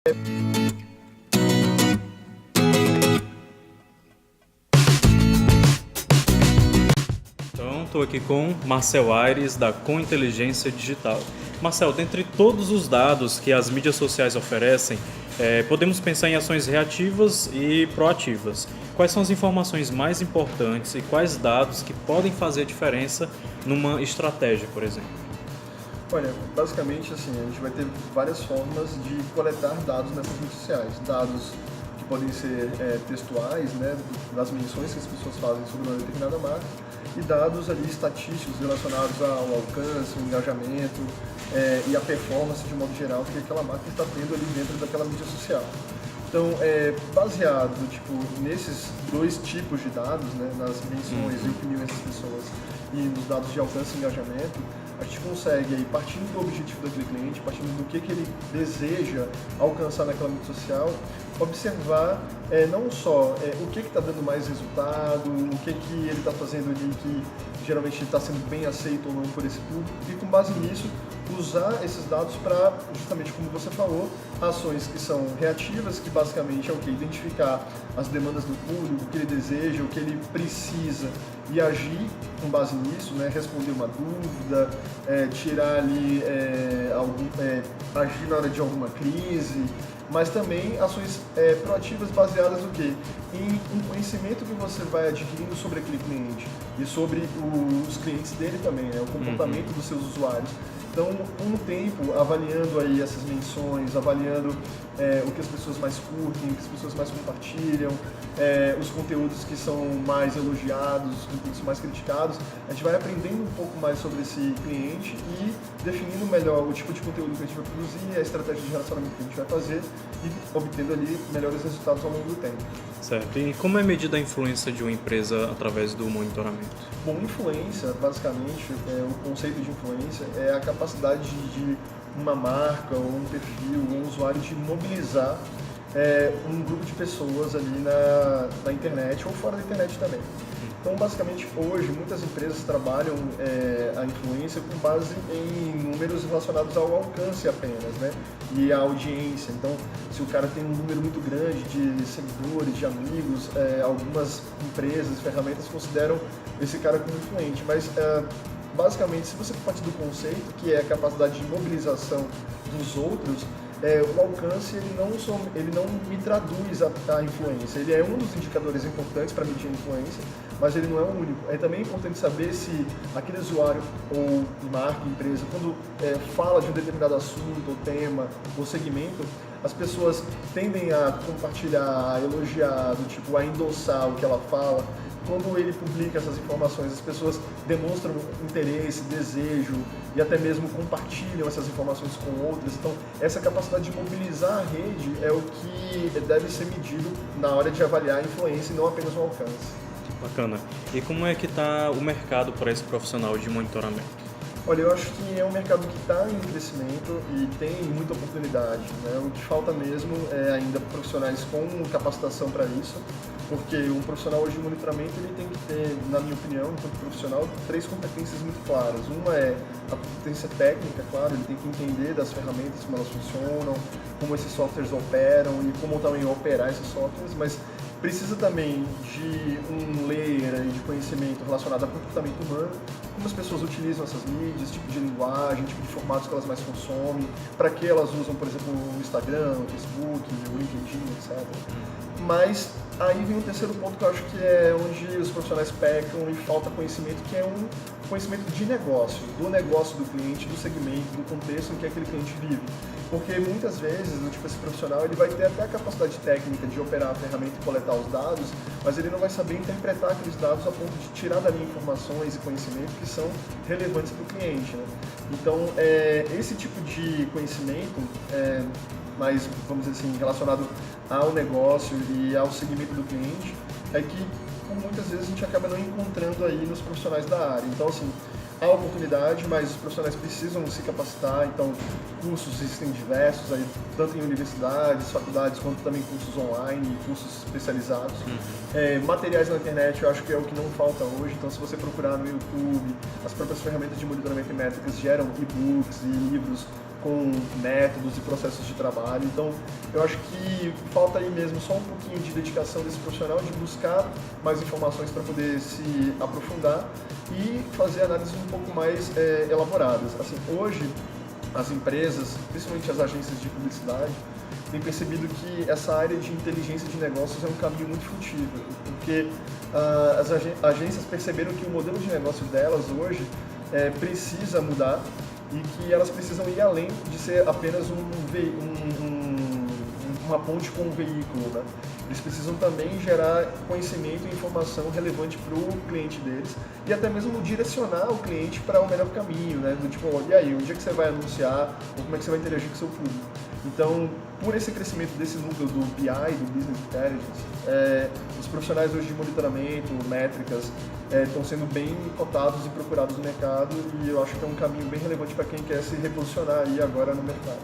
Então, estou aqui com Marcel Aires, da Com Inteligência Digital. Marcel, dentre todos os dados que as mídias sociais oferecem, podemos pensar em ações reativas e proativas. Quais são as informações mais importantes e quais dados que podem fazer diferença numa estratégia, por exemplo? Olha, basicamente assim, a gente vai ter várias formas de coletar dados nessas redes sociais. Dados que podem ser textuais, né, das menções que as pessoas fazem sobre uma determinada marca, e dados ali estatísticos relacionados ao alcance, ao engajamento e à performance de modo geral que aquela marca está tendo ali dentro daquela mídia social. Então, baseado nesses dois tipos de dados, né, nas menções e opiniões das pessoas e nos dados de alcance e engajamento, a gente consegue, aí, partindo do objetivo daquele cliente, partindo do que ele deseja alcançar naquela mídia social, observar não só o que está dando mais resultado, o que ele está fazendo ali que geralmente está sendo bem aceito ou não por esse público, e com base nisso, usar esses dados para, justamente como você falou, ações que são reativas, que basicamente é o que? Identificar as demandas do público, o que ele deseja, o que ele precisa e agir com base nisso, né? Responder uma dúvida, tirar ali, agir na hora de alguma crise, mas também ações proativas baseadas no quê? Em um conhecimento que você vai adquirindo sobre aquele cliente e sobre os clientes dele também, né? O comportamento dos seus usuários. Então, com o tempo, avaliando aí essas menções, avaliando o que as pessoas mais curtem, o que as pessoas mais compartilham, os conteúdos que são mais elogiados, os conteúdos mais criticados, a gente vai aprendendo um pouco mais sobre esse cliente e definindo melhor o tipo de conteúdo que a gente vai produzir, a estratégia de relacionamento que a gente vai fazer e obtendo ali melhores resultados ao longo do tempo. Certo. E como é medida a influência de uma empresa através do monitoramento? Bom, influência, basicamente, o conceito de influência é a capacidade de uma marca ou um perfil ou um usuário de mobilizar um grupo de pessoas ali na internet ou fora da internet também. Então, basicamente, hoje, muitas empresas trabalham a influência com base em números relacionados ao alcance apenas, né? E à audiência. Então, se o cara tem um número muito grande de seguidores, de amigos, algumas empresas, ferramentas consideram esse cara como influente. Mas, basicamente, se você partir do conceito, que é a capacidade de mobilização dos outros, o alcance ele não me traduz a influência. Ele é um dos indicadores importantes para medir a influência, mas ele não é o único. É também importante saber se aquele usuário ou marca, empresa, quando fala de um determinado assunto, ou tema, ou segmento, as pessoas tendem a compartilhar, a elogiar, a endossar o que ela fala. Quando ele publica essas informações, as pessoas demonstram interesse, desejo e até mesmo compartilham essas informações com outras. Então, essa capacidade de mobilizar a rede é o que deve ser medido na hora de avaliar a influência e não apenas o alcance. Bacana. E como é que está o mercado para esse profissional de monitoramento? Olha, eu acho que é um mercado que está em crescimento e tem muita oportunidade, né? O que falta mesmo é ainda profissionais com capacitação para isso, porque um profissional hoje de monitoramento ele tem que ter, na minha opinião, enquanto profissional, 3 competências muito claras. Uma é a competência técnica, claro, ele tem que entender das ferramentas, como elas funcionam, como esses softwares operam e como também operar esses softwares, mas precisa também de um layer de conhecimento relacionado ao comportamento humano, como as pessoas utilizam essas mídias, tipo de linguagem, tipo de formatos que elas mais consomem, para que elas usam, por exemplo, o Instagram, o Facebook, o LinkedIn, etc. Mas aí vem o terceiro ponto que eu acho que é onde os profissionais pecam e falta conhecimento, que é um conhecimento de negócio, do negócio do cliente, do segmento, do contexto em que aquele cliente vive. Porque muitas vezes, esse profissional ele vai ter até a capacidade técnica de operar a ferramenta e coletar os dados, mas ele não vai saber interpretar aqueles dados a ponto de tirar dali informações e conhecimento que são relevantes para o cliente, né? Então, esse tipo de conhecimento, mais, vamos dizer assim, relacionado ao negócio e ao segmento do cliente, é que muitas vezes a gente acaba não encontrando aí nos profissionais da área. Então, assim, há oportunidade, mas os profissionais precisam se capacitar, então cursos existem diversos, aí, tanto em universidades, faculdades, quanto também cursos online, cursos especializados. Materiais na internet eu acho que é o que não falta hoje, então se você procurar no YouTube, as próprias ferramentas de monitoramento e métricas geram e-books e livros com métodos e processos de trabalho. Então, eu acho que falta aí mesmo só um pouquinho de dedicação desse profissional, de buscar mais informações para poder se aprofundar e fazer análises um pouco mais elaboradas. Assim, hoje, as empresas, principalmente as agências de publicidade, têm percebido que essa área de inteligência de negócios é um caminho muito frutífero, porque as agências perceberam que o modelo de negócio delas hoje precisa mudar e que elas precisam ir além de ser apenas uma ponte com um veículo, né? Eles precisam também gerar conhecimento e informação relevante para o cliente deles e até mesmo direcionar o cliente para o melhor caminho, né? Do tipo, e aí, onde é que você vai anunciar ou como é que você vai interagir com o seu público? Então, por esse crescimento desse núcleo do BI, do Business Intelligence, os profissionais hoje de monitoramento, métricas, estão sendo bem cotados e procurados no mercado e eu acho que é um caminho bem relevante para quem quer se reposicionar aí agora no mercado.